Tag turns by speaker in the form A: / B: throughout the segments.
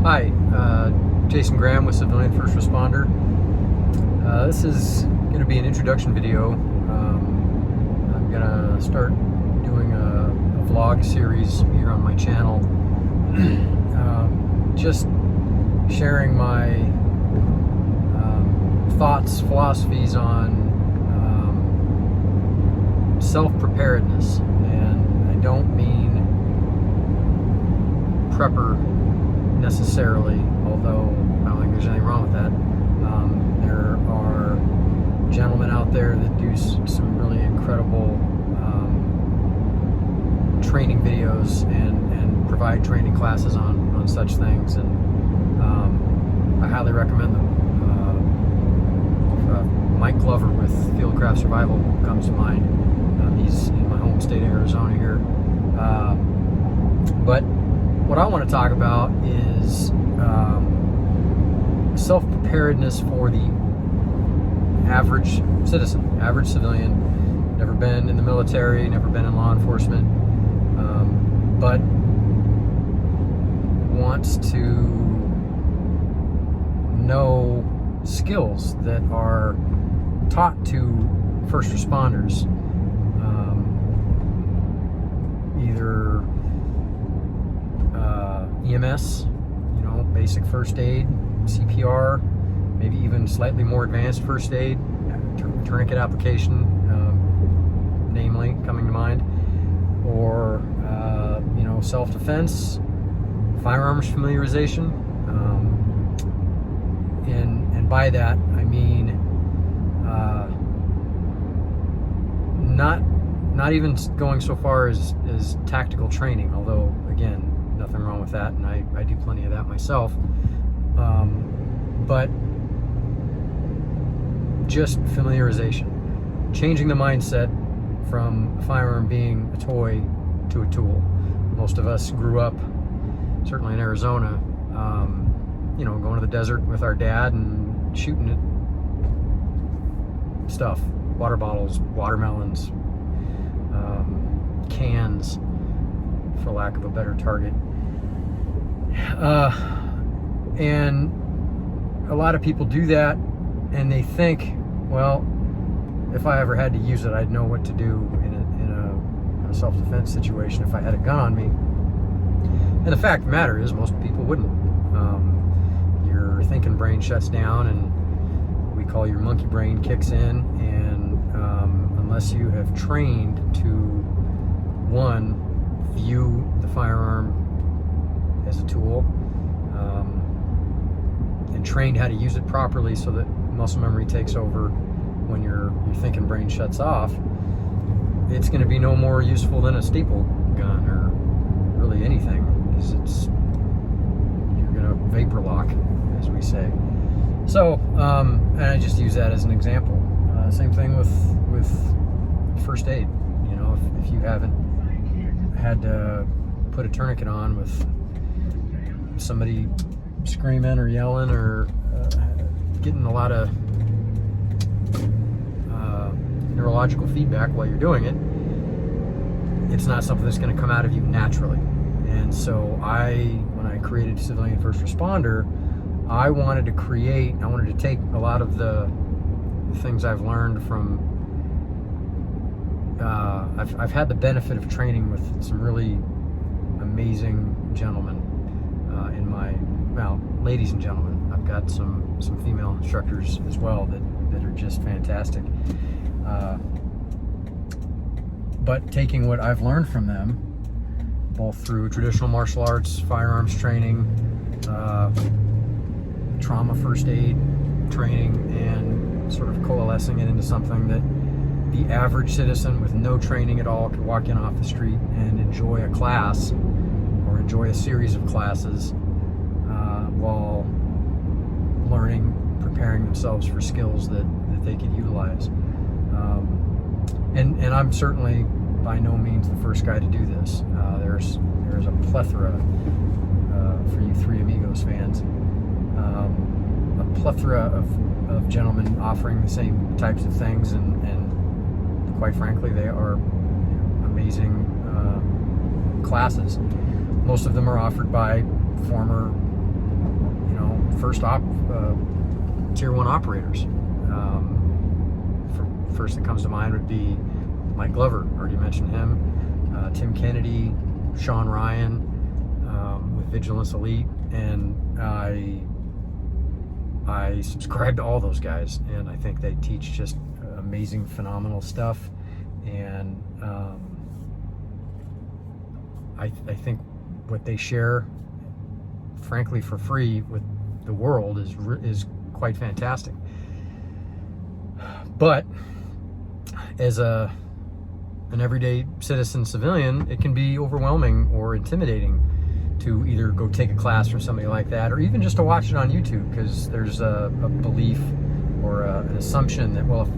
A: Hi, Jason Graham with Civilian First Responder. This is going to be an introduction video. I'm going to start doing a vlog series here on my channel. Just sharing my thoughts, philosophies on self-preparedness. And I don't mean prepper necessarily, although I don't think there's anything wrong with that. There are gentlemen out there that do some really incredible training videos and provide training classes on such things, and I highly recommend them. Mike Glover with Fieldcraft Survival comes to mind. He's in my home state of Arizona here. But what I want to talk about is self-preparedness for the average citizen, average civilian, never been in the military, never been in law enforcement, but wants to know skills that are taught to first responders, either EMS, basic first aid, CPR, maybe even slightly more advanced first aid, tourniquet application, namely coming to mind, or self-defense, firearms familiarization, and by that I mean not even going so far as tactical training, although again, nothing wrong with that, and I do plenty of that myself, but just familiarization, changing the mindset from a firearm being a toy to a tool. Most of us grew up, certainly in Arizona, going to the desert with our dad and shooting at stuff, water bottles, watermelons, cans, for lack of a better target. And a lot of people do that, and they think, well, if I ever had to use it, I'd know what to do in a self-defense situation if I had a gun on me. And the fact of the matter is, most people wouldn't. Your thinking brain shuts down, and we call your monkey brain kicks in, and unless you have trained to, one, view the firearm as a tool, and trained how to use it properly so that muscle memory takes over when your thinking brain shuts off, it's going to be no more useful than a staple gun or really anything, because you're going to vapor lock, as we say. So, and I just use that as an example. Same thing with first aid. If you haven't had to put a tourniquet on with somebody screaming or yelling or getting a lot of neurological feedback while you're doing it, it's not something that's going to come out of you naturally. And so when I created Civilian First Responder, I wanted to take a lot of the things I've learned from I've had the benefit of training with some really amazing gentlemen ladies and gentlemen. I've got some female instructors as well that are just fantastic. But taking what I've learned from them, both through traditional martial arts, firearms training, trauma first aid training, and sort of coalescing it into something that the average citizen with no training at all could walk in off the street and enjoy a class or enjoy a series of classes while preparing themselves for skills that they could utilize. And I'm certainly by no means the first guy to do this. There's a plethora, for you Three Amigos fans, a plethora of gentlemen offering the same types of things, and quite frankly, they are amazing classes. Most of them are offered by former first tier 1 operators. First that comes to mind would be Mike Glover, already mentioned him, Tim Kennedy, Sean Ryan, with Vigilance Elite, and I subscribe to all those guys, and I think they teach just amazing, phenomenal stuff. And I think what they share, frankly, for free with the world is quite fantastic. But as an everyday citizen civilian, it can be overwhelming or intimidating to either go take a class from somebody like that, or even just to watch it on YouTube, because there's a belief or an assumption that, well, if,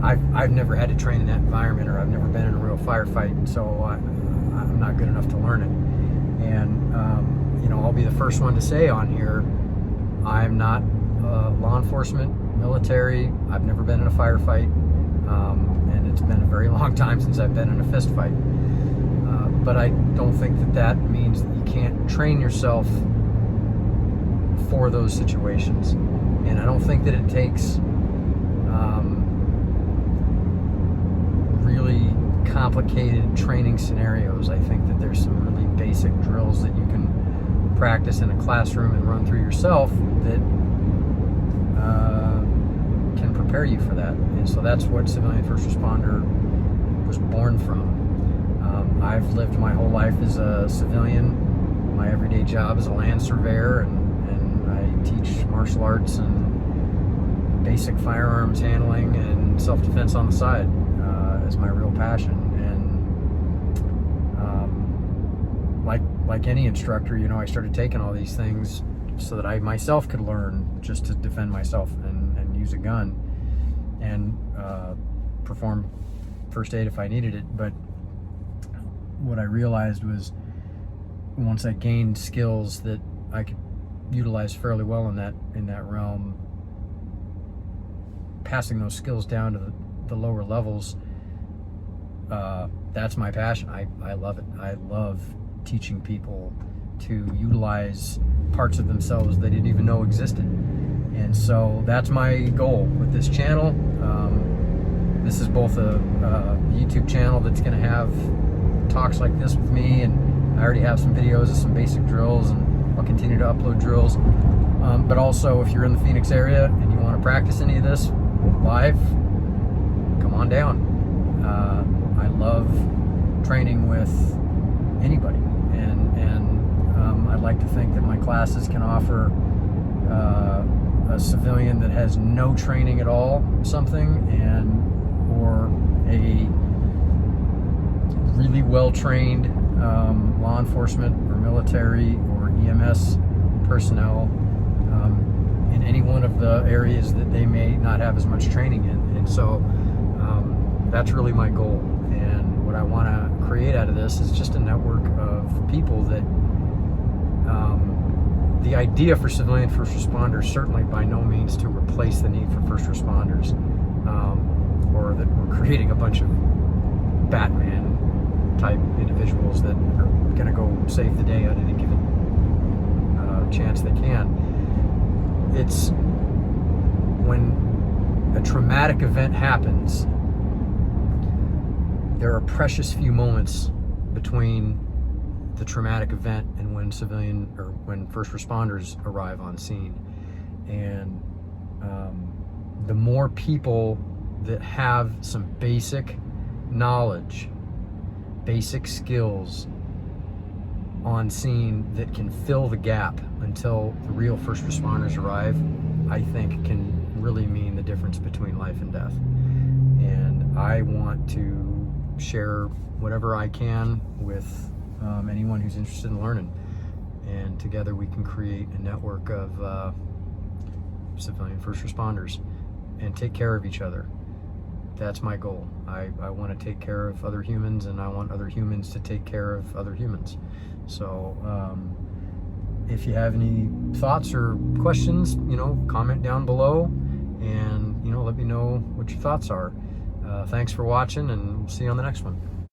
A: I've never had to train in that environment, or I've never been in a real firefight, and so I'm not good enough to learn it. And I'll be the first one to say on here, I'm not law enforcement, military. I've never been in a firefight, and it's been a very long time since I've been in a fist fight. But I don't think that means that you can't train yourself for those situations. And I don't think that it takes really complicated training scenarios. I think that there's some really basic drills that you can practice in a classroom and run through yourself that can prepare you for that. And so that's what civilian first responder was born from. I've lived my whole life as a civilian. My everyday job is a land surveyor, and I teach martial arts and basic firearms handling and self-defense on the side as my real passion. And like any instructor, I started taking all these things so that I myself could learn just to defend myself and use a gun and perform first aid if I needed it. But what I realized was, once I gained skills that I could utilize fairly well in that realm, passing those skills down to the lower levels, that's my passion. I love it. I love teaching people to utilize parts of themselves they didn't even know existed. And so that's my goal with this channel. This is both a YouTube channel that's going to have talks like this with me, and I already have some videos of some basic drills, and I'll continue to upload drills. But also, if you're in the Phoenix area and you want to practice any of this live, come on down. I love training with anybody, and I'd like to think that my classes can offer a civilian that has no training at all something, or a really well-trained law enforcement or military or EMS personnel in any one of the areas that they may not have as much training in. And so that's really my goal. And what I want to create out of this is just a network of people that the idea for civilian first responders, certainly by no means to replace the need for first responders, or that we're creating a bunch of Batman type individuals that are going to go save the day at any given chance they can. It's when a traumatic event happens, there are precious few moments between the traumatic event and when when first responders arrive on scene. And the more people that have some basic knowledge, basic skills on scene that can fill the gap until the real first responders arrive, I think can really mean the difference between life and death. And I want to share whatever I can with anyone who's interested in learning. And together we can create a network of civilian first responders and take care of each other. That's my goal. I want to take care of other humans, and I want other humans to take care of other humans. So if you have any thoughts or questions, comment down below, and let me know what your thoughts are. Thanks for watching, and we'll see you on the next one.